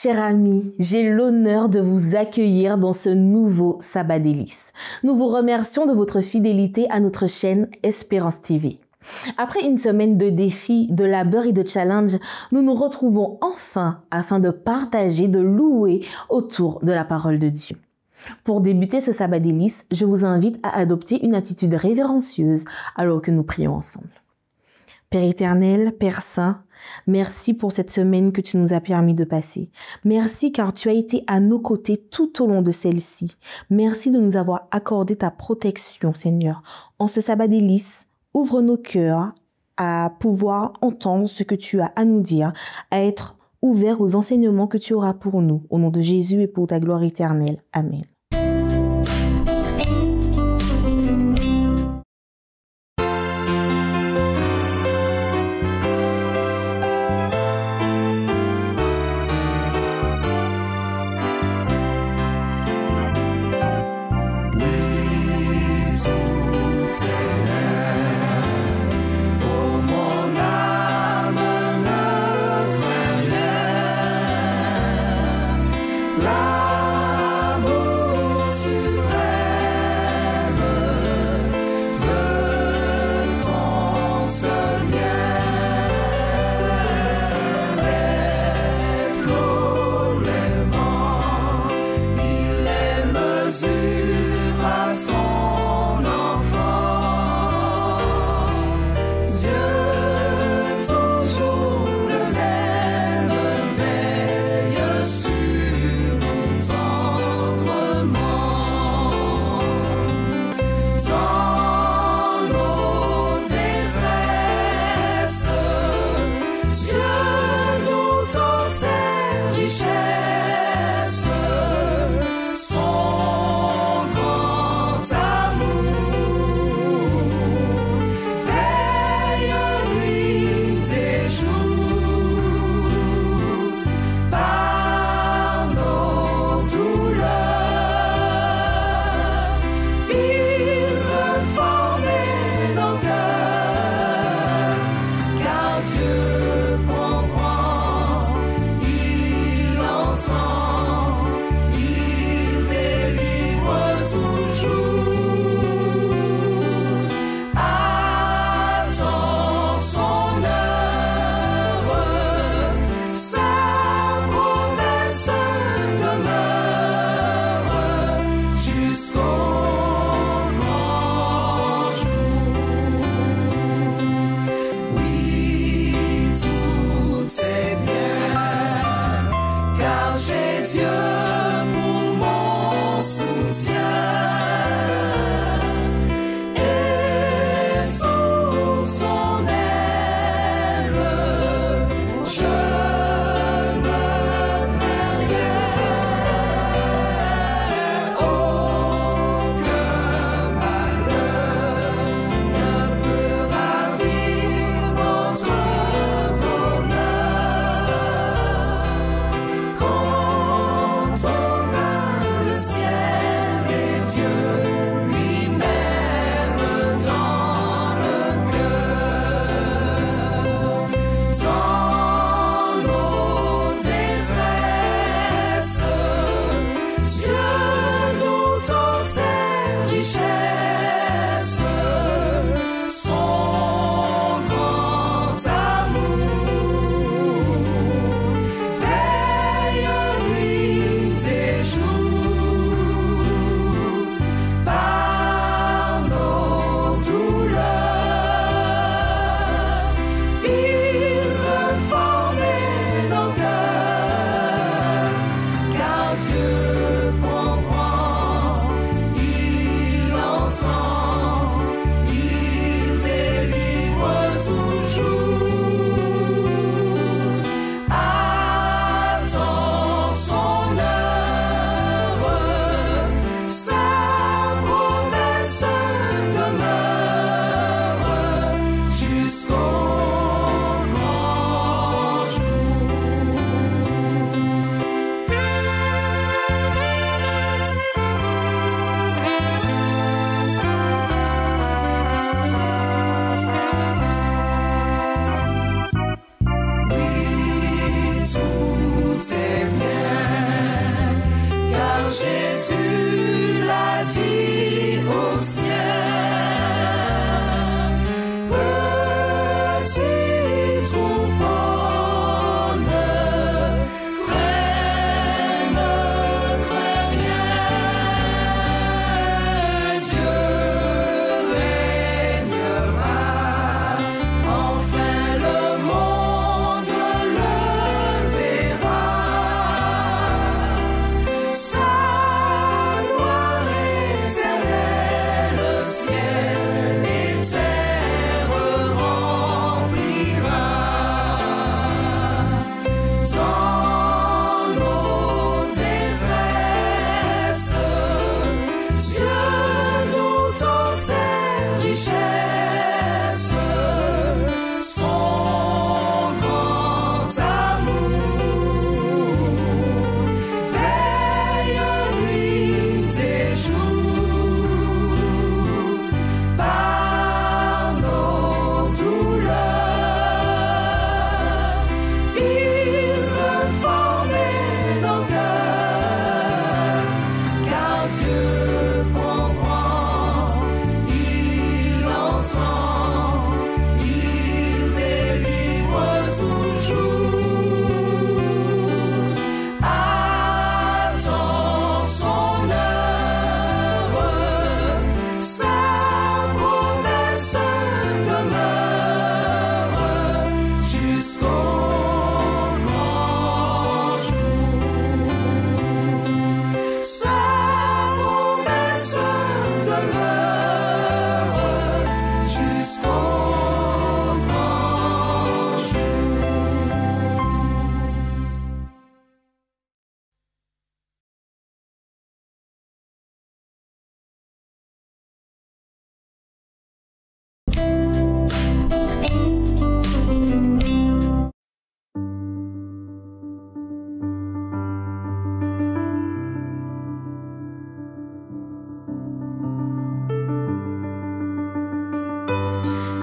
Chers amis, j'ai l'honneur de vous accueillir dans ce nouveau Sabbat délices. Nous vous remercions de votre fidélité à notre chaîne Espérance TV. Après une semaine de défis, de labeur et de challenge, nous nous retrouvons enfin afin de partager, de louer autour de la parole de Dieu. Pour débuter ce Sabbat délices, je vous invite à adopter une attitude révérencieuse alors que nous prions ensemble. Père éternel, Père saint, merci pour cette semaine que tu nous as permis de passer. Merci car tu as été à nos côtés tout au long de celle-ci. Merci de nous avoir accordé ta protection, Seigneur. En ce Sabbat délices, ouvre nos cœurs à pouvoir entendre ce que tu as à nous dire, à être ouverts aux enseignements que tu auras pour nous. Au nom de Jésus et pour ta gloire éternelle. Amen. À son enfant.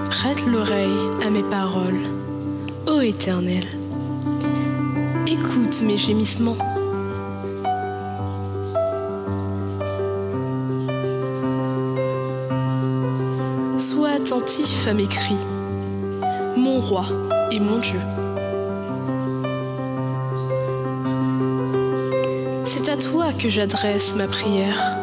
Prête l'oreille à mes paroles, ô Éternel. Écoute mes gémissements. Sois attentif à mes cris, mon roi et mon Dieu. C'est à toi que j'adresse ma prière.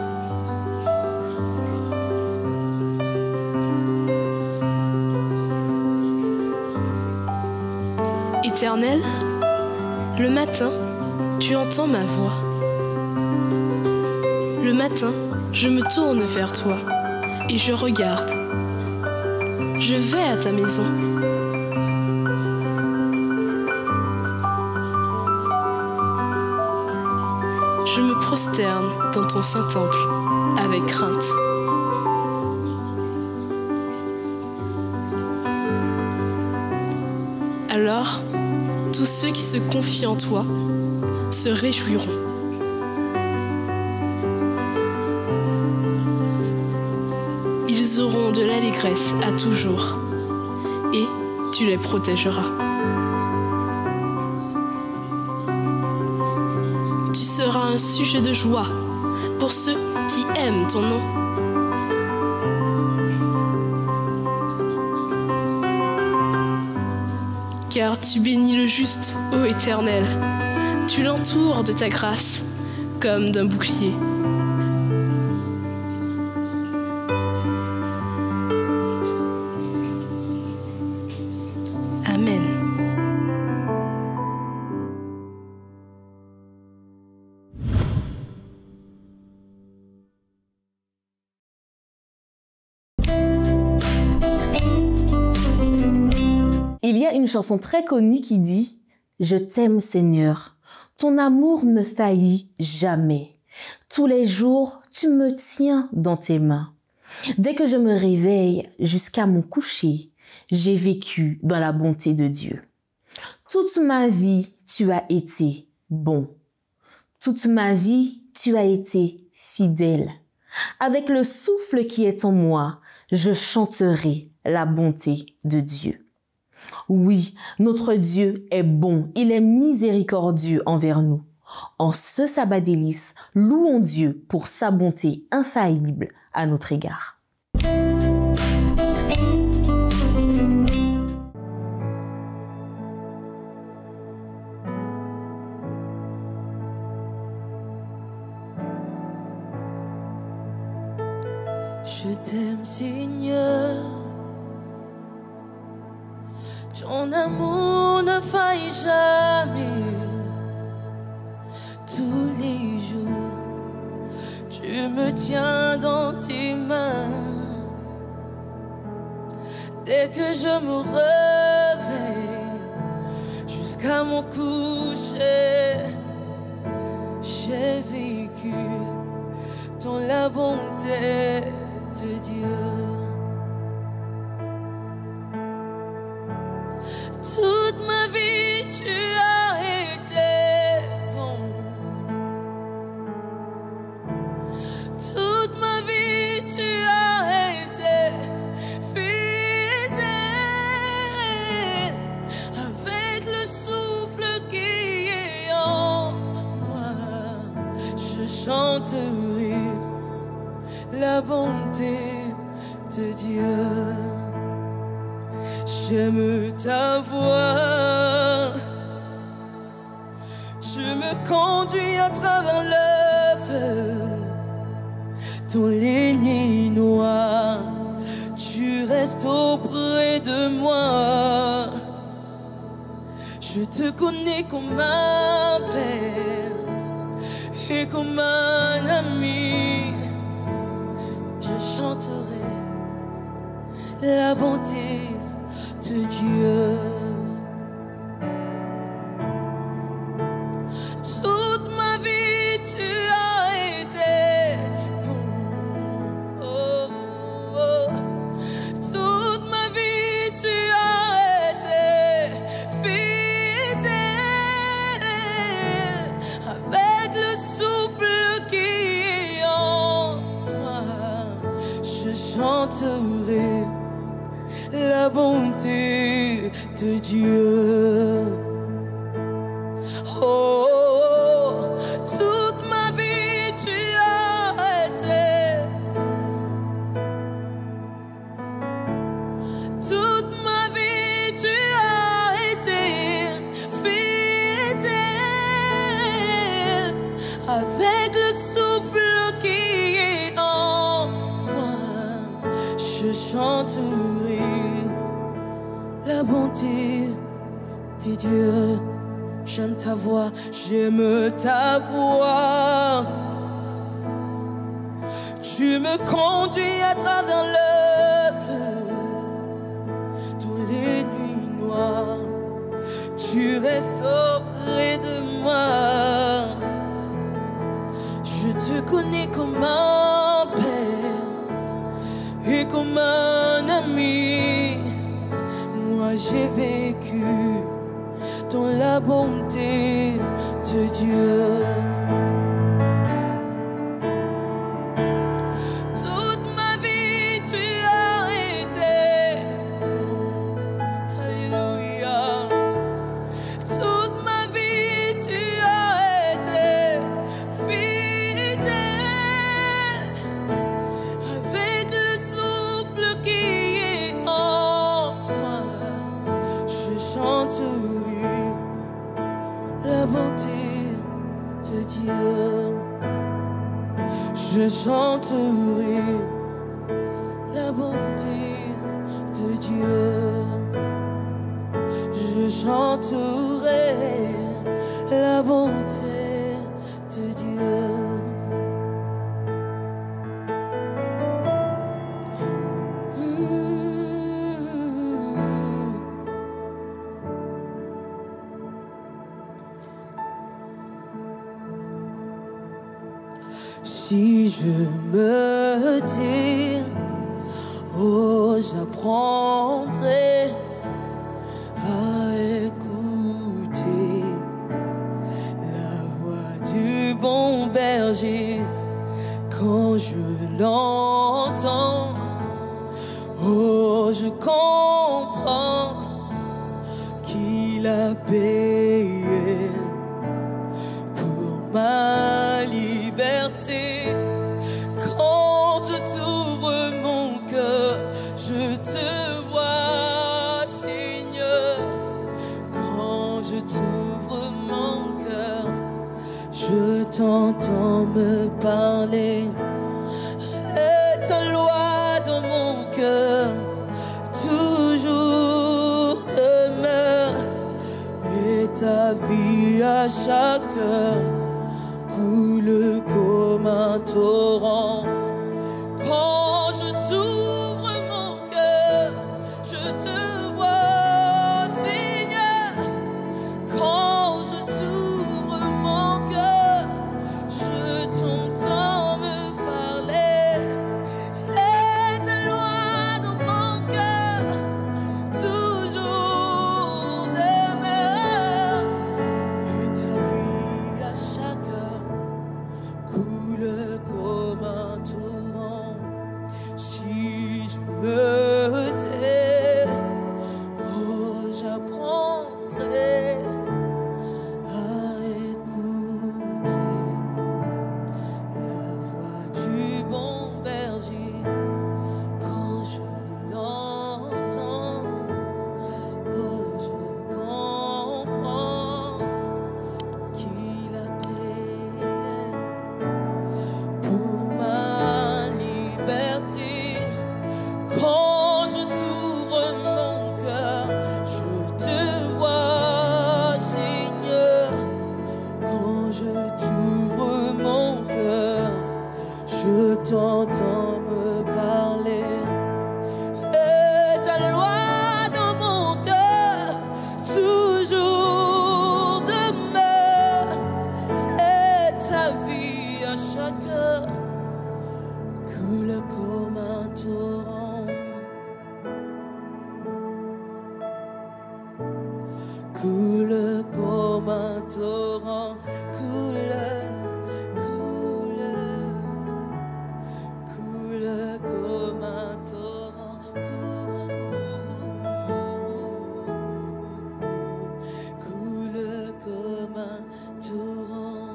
Éternel, le matin, tu entends ma voix. Le matin, je me tourne vers toi et je regarde. Je vais à ta maison. Je me prosterne dans ton saint temple avec crainte. Alors, tous ceux qui se confient en toi se réjouiront. Ils auront de l'allégresse à toujours, et tu les protégeras. Tu seras un sujet de joie pour ceux qui aiment ton nom. Car tu bénis le juste, ô Éternel. Tu l'entoures de ta grâce, comme d'un bouclier. Amen. Il y a une chanson très connue qui dit « Je t'aime Seigneur, ton amour ne faillit jamais. Tous les jours, tu me tiens dans tes mains. Dès que je me réveille jusqu'à mon coucher, j'ai vécu dans la bonté de Dieu. Toute ma vie, tu as été bon. Toute ma vie, tu as été fidèle. Avec le souffle qui est en moi, je chanterai la bonté de Dieu. » Oui, notre Dieu est bon, il est miséricordieux envers nous. En ce sabbat délice, louons Dieu pour sa bonté infaillible à notre égard. Je t'aime, Seigneur. Ton amour ne faillit jamais. Tous les jours, tu me tiens dans tes mains. Dès que je me réveille, jusqu'à mon coucher, j'ai vécu dans la bonté de Dieu. Toute ma vie, tu as été bon. Toute ma vie, tu as été fidèle. Avec le souffle qui est en moi, je chanterai la bonté de Dieu. J'aime ta voix. Tu me conduis à travers le feu. Dans les nuits noires, tu restes auprès de moi. Je te connais comme un père et comme un ami. Je chanterai la bonté de Dieu. Toute ma vie, tu as été bon. Oh, oh. Toute ma vie, tu as été fidèle. Avec le souffle qui est en moi, je chanterai la bonté de Dieu. Oh, oh, toute ma vie tu as été. Toute ma vie tu as été fidèle. Avec le souffle qui est en moi, je chanterai la bonté de Dieu. J'aime ta voix, j'aime ta voix. Tu me conduis à travers le feu. Tous les nuits noires, tu restes auprès de moi. Je te connais comme un père et comme un ami. Moi j'ai vécu dans la bonté de Dieu. Toute ma vie tu as été bon. Alléluia. Toute ma vie tu as été fidèle. Avec le souffle qui est en moi, je chanterai la bonté de Dieu. Je chanterai la bonté de Dieu. Je chanterai la bonté de Dieu. Si je me tais, oh, j'apprendrai à écouter la voix du bon berger. Quand je l'entends, oh, je comprends qu'il a payé pour ma liberté. Quand je t'ouvre mon cœur, je te vois, Seigneur. Quand je t'ouvre mon cœur, je t'entends me parler. Et ta loi à chaque heure coule comme un torrent. Quand je t'ouvre mon cœur, je te vois, Seigneur. Quand je t'ouvre mon cœur, je t'entends me parler. Et ta loi dans mon cœur, toujours demeure. Et ta vie à chaque heure coule comme un torrent. Si je me tais, oh, j'apprendrai à écouter la voix du bon berger. Quand je l'entends, oh, je comprends qu'il a payé pour ma liberté. Quand je t'ouvre mon cœur, je te vois, Seigneur. Quand je t'ouvre mon cœur, je t'entends me parler. Et ta loi dans mon cœur, toujours demeure. Et ta vie à chaque heure coule comme un torrent. Coule comme un torrent. Coule, coule, coule comme un torrent. Coule comme un torrent.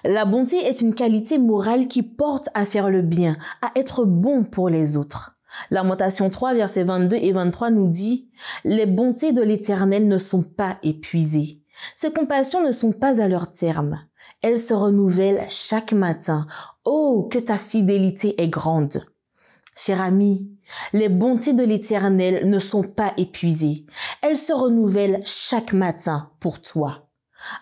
La bonté est une qualité morale qui porte à faire le bien, à être bon pour les autres. Lamentation 3, versets 22 et 23 nous dit « Les bontés de l'Éternel ne sont pas épuisées. Ses compassions ne sont pas à leur terme. Elles se renouvellent chaque matin. Oh, que ta fidélité est grande !» Cher ami, les bontés de l'Éternel ne sont pas épuisées. Elles se renouvellent chaque matin pour toi.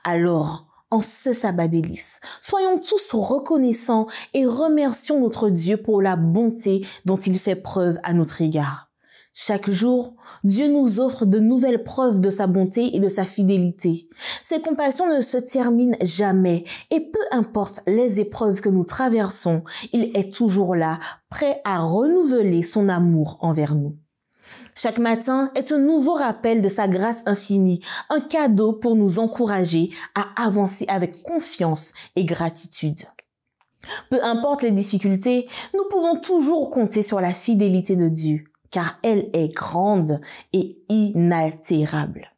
Alors, en ce sabbat délice, soyons tous reconnaissants et remercions notre Dieu pour la bonté dont il fait preuve à notre égard. Chaque jour, Dieu nous offre de nouvelles preuves de sa bonté et de sa fidélité. Ses compassions ne se terminent jamais et peu importe les épreuves que nous traversons, il est toujours là, prêt à renouveler son amour envers nous. Chaque matin est un nouveau rappel de sa grâce infinie, un cadeau pour nous encourager à avancer avec confiance et gratitude. Peu importe les difficultés, nous pouvons toujours compter sur la fidélité de Dieu, car elle est grande et inaltérable.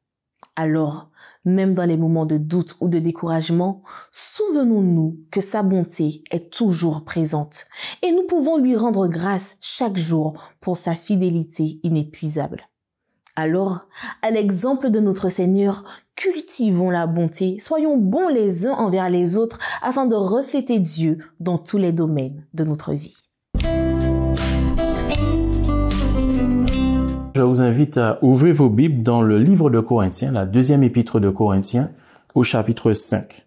Alors, même dans les moments de doute ou de découragement, souvenons-nous que sa bonté est toujours présente et nous pouvons lui rendre grâce chaque jour pour sa fidélité inépuisable. Alors, à l'exemple de notre Seigneur, cultivons la bonté, soyons bons les uns envers les autres afin de refléter Dieu dans tous les domaines de notre vie. Je vous invite à ouvrir vos Bibles dans le livre de Corinthiens, la deuxième épître de Corinthiens, au chapitre 5.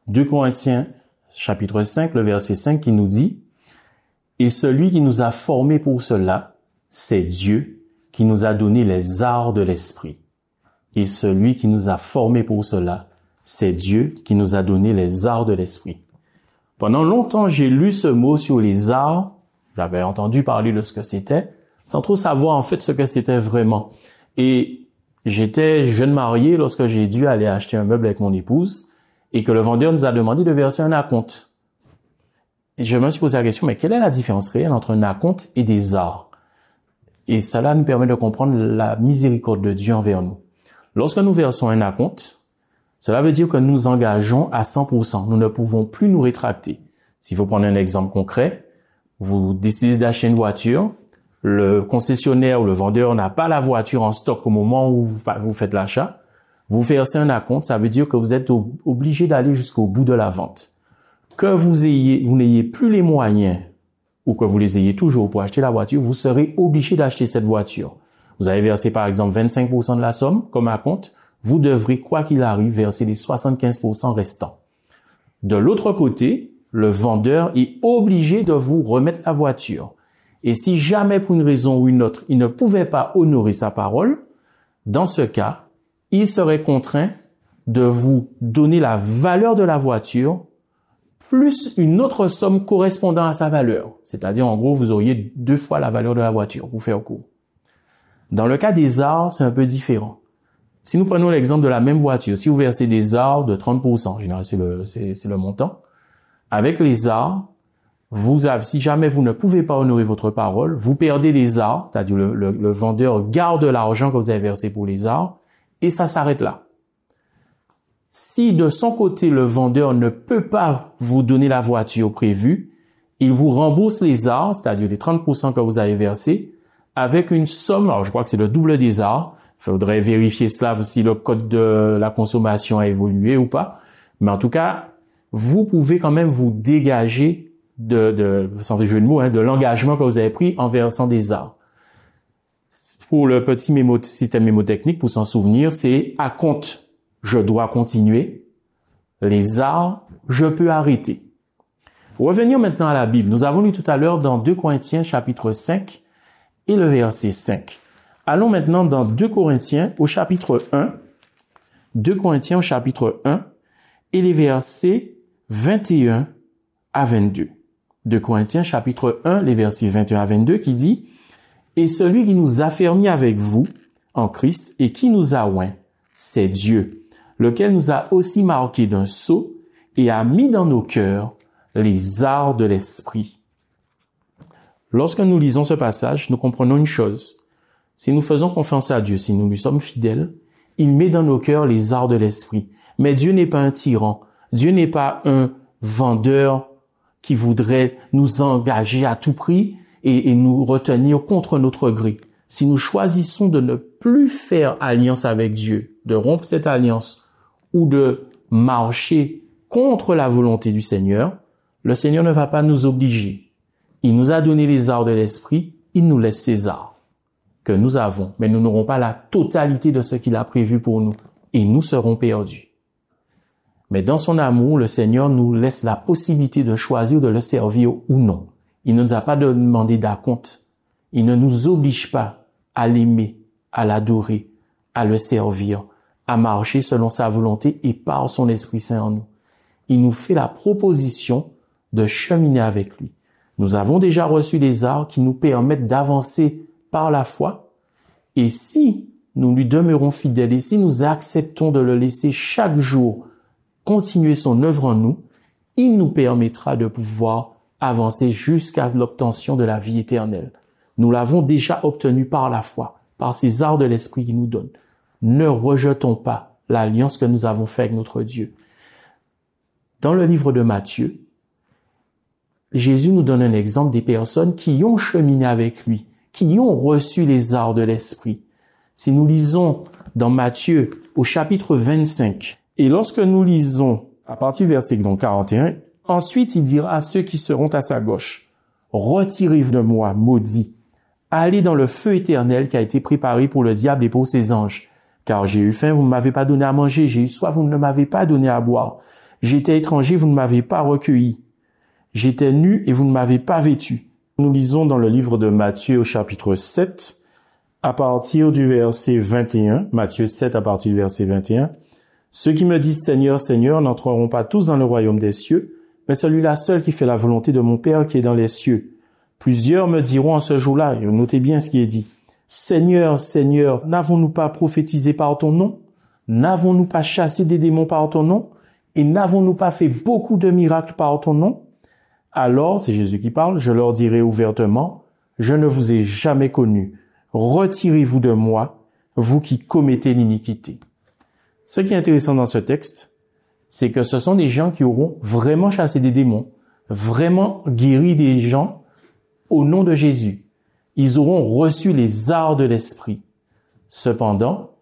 2 Corinthiens, chapitre 5, le verset 5 qui nous dit « Et celui qui nous a formés pour cela, c'est Dieu qui nous a donné les arts de l'esprit. Et celui qui nous a formés pour cela, c'est Dieu qui nous a donné les arts de l'esprit. » Pendant longtemps, j'ai lu ce mot sur les arts. J'avais entendu parler de ce que c'était, sans trop savoir en fait ce que c'était vraiment. Et j'étais jeune marié lorsque j'ai dû aller acheter un meuble avec mon épouse et que le vendeur nous a demandé de verser un acompte. Et je me suis posé la question, mais quelle est la différence réelle entre un acompte et des arts? Et cela nous permet de comprendre la miséricorde de Dieu envers nous. Lorsque nous versons un acompte, cela veut dire que nous nous engageons à 100%. Nous ne pouvons plus nous rétracter. S'il faut prendre un exemple concret, vous décidez d'acheter une voiture, le concessionnaire ou le vendeur n'a pas la voiture en stock au moment où vous faites l'achat. Vous versez un acompte, ça veut dire que vous êtes obligé d'aller jusqu'au bout de la vente. Que vous n'ayez plus les moyens ou que vous les ayez toujours pour acheter la voiture, vous serez obligé d'acheter cette voiture. Vous avez versé par exemple 25% de la somme comme acompte, vous devrez, quoi qu'il arrive, verser les 75% restants. De l'autre côté, le vendeur est obligé de vous remettre la voiture. Et si jamais pour une raison ou une autre, il ne pouvait pas honorer sa parole, dans ce cas, il serait contraint de vous donner la valeur de la voiture plus une autre somme correspondant à sa valeur. C'est-à-dire, en gros, vous auriez 2 fois la valeur de la voiture, pour faire court. Dans le cas des arts, c'est un peu différent. Si nous prenons l'exemple de la même voiture, si vous versez des arts de 30%, en général, c'est le montant, avec les arts, si jamais vous ne pouvez pas honorer votre parole, vous perdez les arts, c'est-à-dire le vendeur garde l'argent que vous avez versé pour les arts, et ça s'arrête là. Si de son côté, le vendeur ne peut pas vous donner la voiture prévue, il vous rembourse les arts, c'est-à-dire les 30% que vous avez versés, avec une somme, alors je crois que c'est le double des arts. Il faudrait vérifier cela si le code de la consommation a évolué ou pas. Mais en tout cas, vous pouvez quand même vous dégager sans jeu de mots, de l'engagement que vous avez pris en versant des arts. Pour le petit système mémotechnique, pour s'en souvenir, c'est à compte, je dois continuer. Les arts, je peux arrêter. Pour revenir maintenant à la Bible, nous avons lu tout à l'heure dans 2 Corinthiens chapitre 5 et le verset 5. Allons maintenant dans 2 Corinthiens au chapitre 1. 2 Corinthiens au chapitre 1 et les versets 21 à 22. 2 Corinthiens chapitre 1, les versets 21 à 22 qui dit « Et celui qui nous a fermis avec vous en Christ et qui nous a oints, c'est Dieu, lequel nous a aussi marqués d'un sceau et a mis dans nos cœurs les arts de l'esprit. » Lorsque nous lisons ce passage, nous comprenons une chose. Si nous faisons confiance à Dieu, si nous lui sommes fidèles, il met dans nos cœurs les arts de l'esprit. Mais Dieu n'est pas un tyran. Dieu n'est pas un vendeur qui voudrait nous engager à tout prix et nous retenir contre notre gré. Si nous choisissons de ne plus faire alliance avec Dieu, de rompre cette alliance ou de marcher contre la volonté du Seigneur, le Seigneur ne va pas nous obliger. Il nous a donné les arts de l'esprit, il nous laisse ces arts que nous avons, mais nous n'aurons pas la totalité de ce qu'il a prévu pour nous et nous serons perdus. Mais dans son amour, le Seigneur nous laisse la possibilité de choisir de le servir ou non. Il ne nous a pas demandé d'acompte. Il ne nous oblige pas à l'aimer, à l'adorer, à le servir, à marcher selon sa volonté et par son Esprit Saint en nous. Il nous fait la proposition de cheminer avec lui. Nous avons déjà reçu les arts qui nous permettent d'avancer par la foi. Et si nous lui demeurons fidèles et si nous acceptons de le laisser chaque jour continuer son œuvre en nous, il nous permettra de pouvoir avancer jusqu'à l'obtention de la vie éternelle. Nous l'avons déjà obtenu par la foi, par ces arts de l'esprit qu'il nous donne. Ne rejetons pas l'alliance que nous avons faite avec notre Dieu. Dans le livre de Matthieu, Jésus nous donne un exemple des personnes qui ont cheminé avec lui, qui ont reçu les arts de l'esprit. Si nous lisons dans Matthieu au chapitre 25, et lorsque nous lisons à partir du verset 41, ensuite il dira à ceux qui seront à sa gauche, « Retirez-vous de moi, maudits, allez dans le feu éternel qui a été préparé pour le diable et pour ses anges. Car j'ai eu faim, vous ne m'avez pas donné à manger, j'ai eu soif, vous ne m'avez pas donné à boire. J'étais étranger, vous ne m'avez pas recueilli. J'étais nu et vous ne m'avez pas vêtu. » Nous lisons dans le livre de Matthieu au chapitre 7, à partir du verset 21, Matthieu 7 à partir du verset 21, « Ceux qui me disent Seigneur, Seigneur n'entreront pas tous dans le royaume des cieux, mais celui-là seul qui fait la volonté de mon Père qui est dans les cieux. Plusieurs me diront en ce jour-là, et notez bien ce qui est dit, Seigneur, Seigneur, n'avons-nous pas prophétisé par ton nom? N'avons-nous pas chassé des démons par ton nom? Et n'avons-nous pas fait beaucoup de miracles par ton nom? Alors, c'est Jésus qui parle, je leur dirai ouvertement, je ne vous ai jamais connu. Retirez-vous de moi, vous qui commettez l'iniquité. Ce qui est intéressant dans ce texte, c'est que ce sont des gens qui auront vraiment chassé des démons, vraiment guéri des gens au nom de Jésus. Ils auront reçu les arts de l'esprit. Cependant,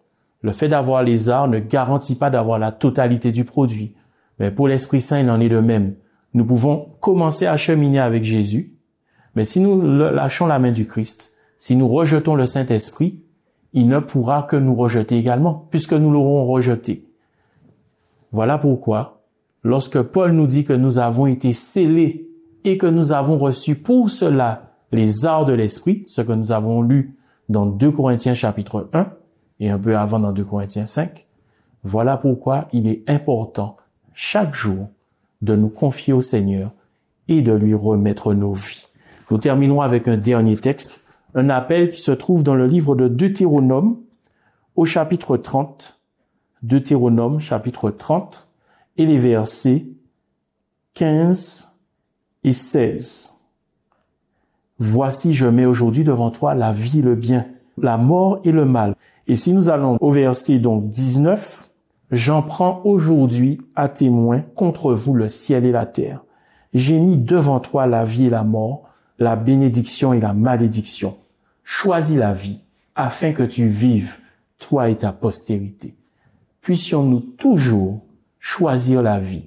Le fait d'avoir les arts ne garantit pas d'avoir la totalité du produit. Mais pour l'Esprit Saint, il en est de même. Nous pouvons commencer à cheminer avec Jésus, mais si nous lâchons la main du Christ, si nous rejetons le Saint-Esprit, il ne pourra que nous rejeter également, puisque nous l'aurons rejeté. Voilà pourquoi, lorsque Paul nous dit que nous avons été scellés et que nous avons reçu pour cela les arts de l'Esprit, ce que nous avons lu dans 2 Corinthiens chapitre 1 et un peu avant dans 2 Corinthiens 5, voilà pourquoi il est important chaque jour de nous confier au Seigneur et de lui remettre nos vies. Nous terminons avec un dernier texte, un appel qui se trouve dans le livre de Deutéronome au chapitre 30, Deutéronome chapitre 30 et les versets 15 et 16. Voici, je mets aujourd'hui devant toi la vie et le bien, la mort et le mal. Et si nous allons au verset donc 19, j'en prends aujourd'hui à témoin contre vous le ciel et la terre. J'ai mis devant toi la vie et la mort, la bénédiction et la malédiction. Choisis la vie, afin que tu vives, toi et ta postérité. Puissions-nous toujours choisir la vie,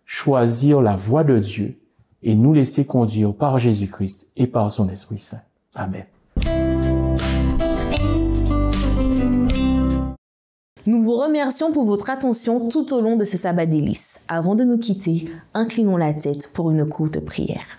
choisir la voie de Dieu et nous laisser conduire par Jésus-Christ et par son Esprit Saint. Amen. Nous vous remercions pour votre attention tout au long de ce sabbat délice. Avant de nous quitter, inclinons la tête pour une courte prière.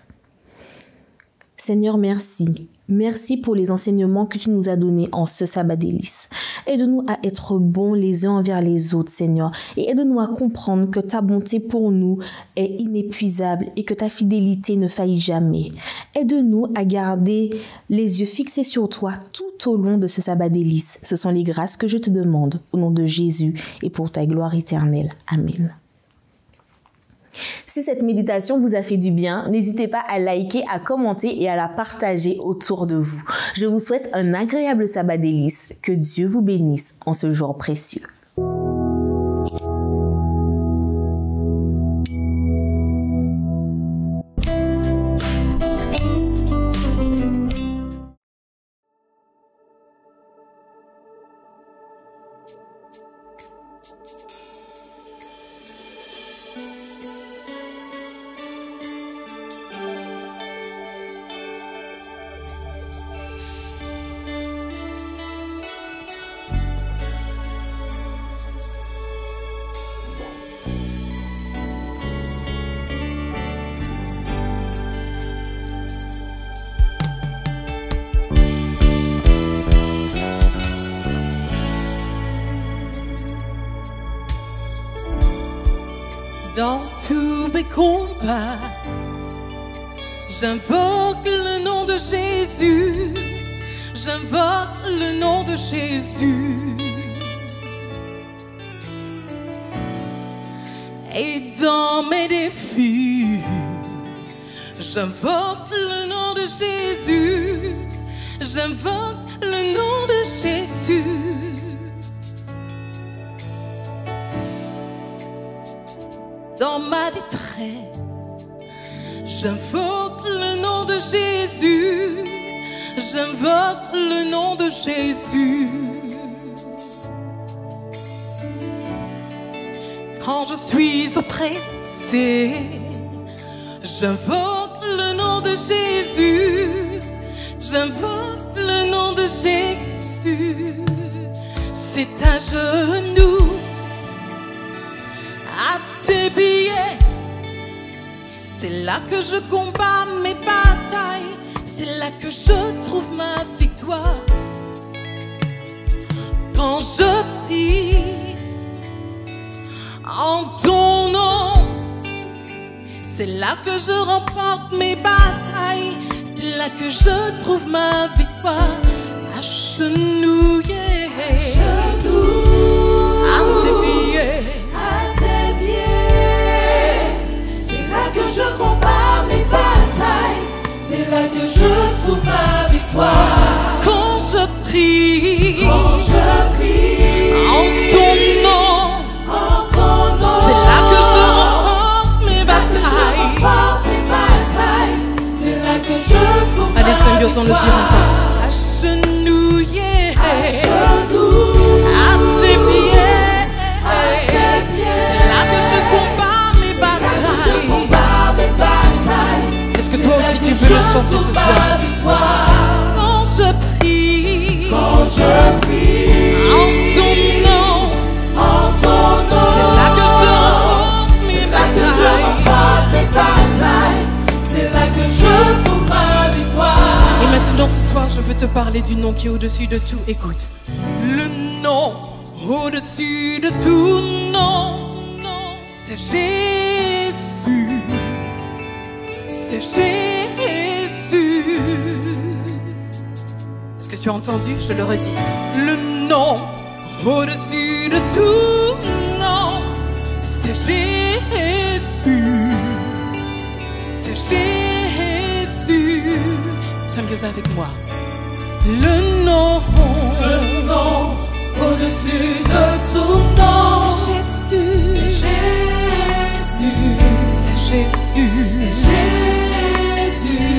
Seigneur, merci. Merci pour les enseignements que tu nous as donnés en ce sabbat délice. Aide-nous à être bons les uns envers les autres, Seigneur. Et aide-nous à comprendre que ta bonté pour nous est inépuisable et que ta fidélité ne faillit jamais. Aide-nous à garder les yeux fixés sur toi tout au long de ce sabbat délice. Ce sont les grâces que je te demande au nom de Jésus et pour ta gloire éternelle. Amen. Si cette méditation vous a fait du bien, n'hésitez pas à liker, à commenter et à la partager autour de vous. Je vous souhaite un agréable sabbat délice. Que Dieu vous bénisse en ce jour précieux. Dans tous mes combats, j'invoque le nom de Jésus. J'invoque le nom de Jésus. Et dans mes défis, j'invoque le nom de Jésus. J'invoque le nom de Jésus. Dans ma détresse, j'invoque le nom de Jésus. J'invoque le nom de Jésus. Quand je suis oppressé, j'invoque le nom de Jésus. J'invoque le nom de Jésus. C'est à genoux, à tes pieds, c'est là que je combats mes batailles, c'est là que je trouve ma victoire. Quand je prie en ton nom, c'est là que je remporte mes batailles, c'est là que je trouve ma victoire. Agenouillé, à tes pieds, c'est là que je combats mes batailles, c'est là que je trouve ma victoire. Quand je prie en ton nom, c'est là que je remporte mes batailles, c'est là que je trouve ma victoire. Allez, symbiose, on le dira pas. Agenouillé, à tes pieds. chanter ce soir. Quand je prie, en ton nom, c'est là que je remporte mes batailles. C'est là que je trouve ma victoire. Et maintenant ce soir je veux te parler du nom qui est au-dessus de tout. Écoute. Le nom au-dessus de tout nom, c'est Jésus. C'est Jésus. Est-ce que tu as entendu? Je le redis. Le nom au-dessus de tout nom, c'est Jésus. C'est Jésus. Sing avec moi. Le nom au-dessus de tout nom, c'est Jésus. C'est Jésus. C'est Jésus. C'est Jésus.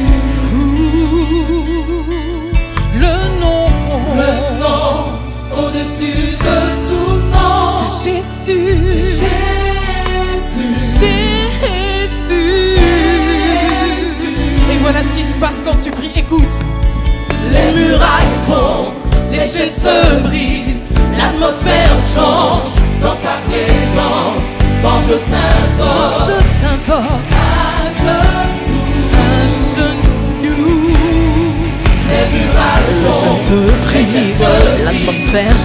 Le nom au-dessus de tout nom, c'est Jésus. C'est Jésus. Et voilà ce qui se passe quand tu pries. Écoute. Les murailles tombent, les chaînes se brisent, l'atmosphère change dans sa présence. Quand je t'invoque, à genoux, les murailles tombent, je te prie, l'atmosphère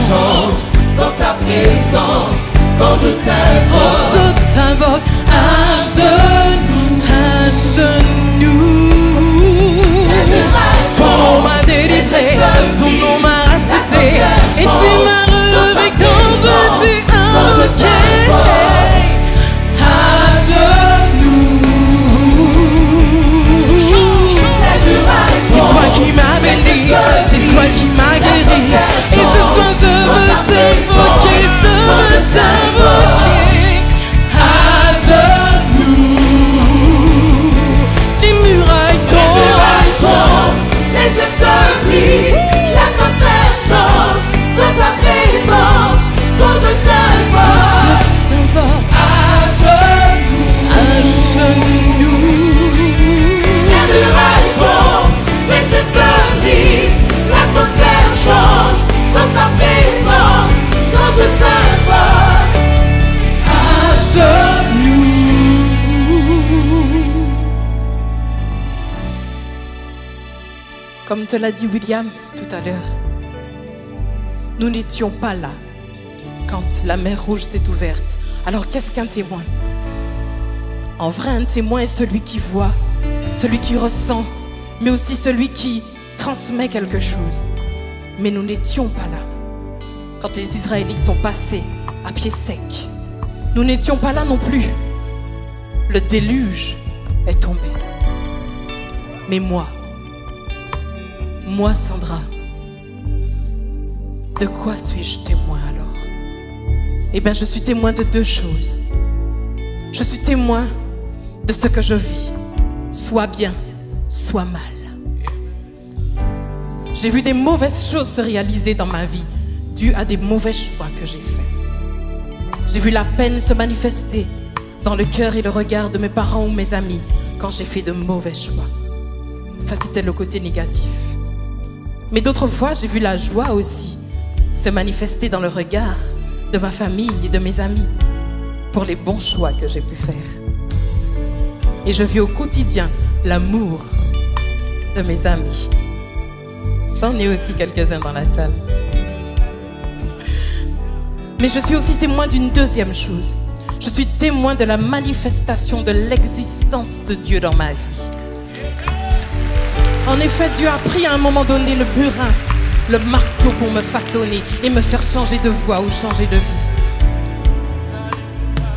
change dans sa présence. Quand je t'invoque, à genoux. Ton nom m'a délivré, ton nom m'a racheté, et tu m'as relevé quand je t'ai invoqué. À genoux. C'est toi qui m'as béni, c'est toi qui m'as guéri. Et ce soir je veux t'invoquer, à genoux. Les murailles tombent, les jeux se brisent, l'atmosphère change dans ta présence. Quand je t'invoque, à genoux, les murailles tombent, les jeux se brisent, l'atmosphère change dans sa présence. Quand je t'invoque, à genoux. Comme te l'a dit William tout à l'heure, nous n'étions pas là quand la mer Rouge s'est ouverte. Alors qu'est-ce qu'un témoin? En vrai, un témoin est celui qui voit, celui qui ressent, mais aussi celui qui transmet quelque chose. Mais nous n'étions pas là quand les Israélites sont passés à pied sec. Nous n'étions pas là non plus. Le déluge est tombé. Mais moi, Sandra, de quoi suis-je témoin alors? Eh bien, je suis témoin de deux choses. Je suis témoin de ce que je vis, soit bien, soit mal. J'ai vu des mauvaises choses se réaliser dans ma vie, dues à des mauvais choix que j'ai faits. J'ai vu la peine se manifester dans le cœur et le regard de mes parents ou mes amis quand j'ai fait de mauvais choix. Ça, c'était le côté négatif. Mais d'autres fois, j'ai vu la joie aussi se manifester dans le regard de ma famille et de mes amis pour les bons choix que j'ai pu faire. Et je vis au quotidien l'amour de mes amis. J'en ai aussi quelques-uns dans la salle. Mais je suis aussi témoin d'une deuxième chose. Je suis témoin de la manifestation de l'existence de Dieu dans ma vie. En effet, Dieu a pris à un moment donné le burin, le marteau pour me façonner et me faire changer de voie ou changer de vie.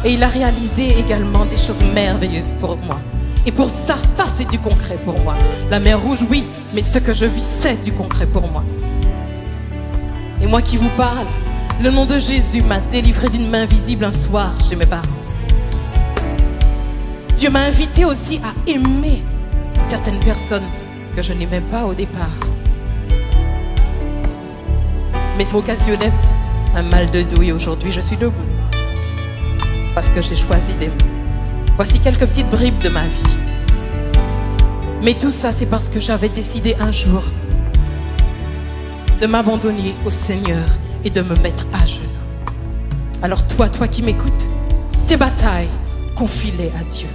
Et il a réalisé également des choses merveilleuses pour moi. Et pour ça, c'est du concret pour moi. La mer Rouge, oui, mais ce que je vis, c'est du concret pour moi. Et moi qui vous parle, le nom de Jésus m'a délivré d'une main invisible un soir chez mes parents. Dieu m'a invité aussi à aimer certaines personnes que je n'aimais pas au départ. Mais ça m'occasionnait un mal de dos et aujourd'hui je suis debout. Parce que j'ai choisi d'aimer. Voici quelques petites bribes de ma vie. Mais tout ça, c'est parce que j'avais décidé un jour de m'abandonner au Seigneur et de me mettre à genoux. Alors toi qui m'écoutes, tes batailles, confie-les à Dieu.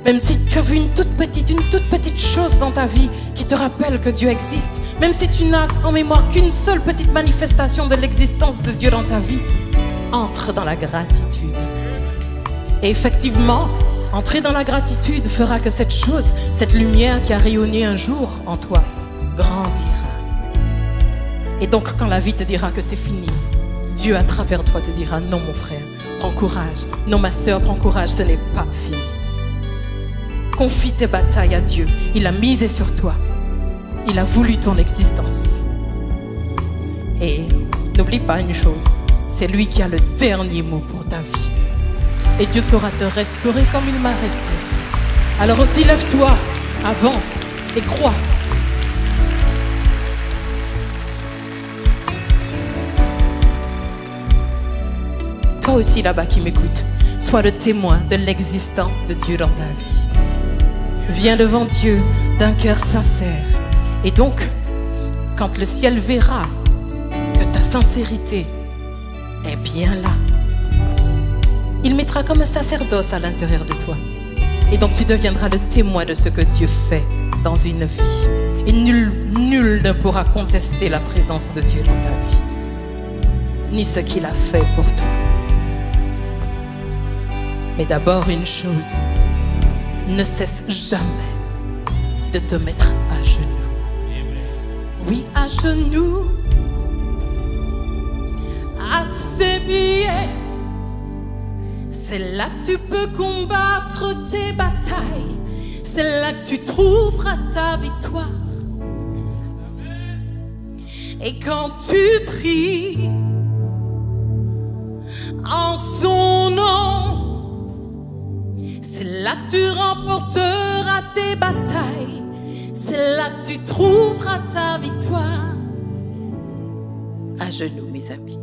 Même si tu as vu une toute petite chose dans ta vie qui te rappelle que Dieu existe, même si tu n'as en mémoire qu'une seule petite manifestation de l'existence de Dieu dans ta vie, entre dans la gratitude. Et effectivement, entrer dans la gratitude fera que cette chose, cette lumière qui a rayonné un jour en toi, grandira. Et donc quand la vie te dira que c'est fini, Dieu à travers toi te dira: non mon frère, prends courage. Non ma sœur, prends courage, ce n'est pas fini. Confie tes batailles à Dieu. Il a misé sur toi. Il a voulu ton existence. Et n'oublie pas une chose, c'est lui qui a le dernier mot pour ta vie. Et Dieu saura te restaurer comme il m'a restauré. Alors aussi lève-toi, avance et crois. Toi aussi là-bas qui m'écoute, sois le témoin de l'existence de Dieu dans ta vie. Viens devant Dieu d'un cœur sincère. Et donc, quand le ciel verra que ta sincérité est bien là, il mettra comme un sacerdoce à l'intérieur de toi. Et donc tu deviendras le témoin de ce que Dieu fait dans une vie. Et nul ne pourra contester la présence de Dieu dans ta vie, ni ce qu'il a fait pour toi. Mais d'abord une chose, ne cesse jamais de te mettre à genoux. Oui, à genoux, à ses pieds. C'est là que tu peux combattre tes batailles. C'est là que tu trouveras ta victoire. Et quand tu pries en son nom, c'est là que tu remporteras tes batailles. C'est là que tu trouveras ta victoire. À genoux, mes amis.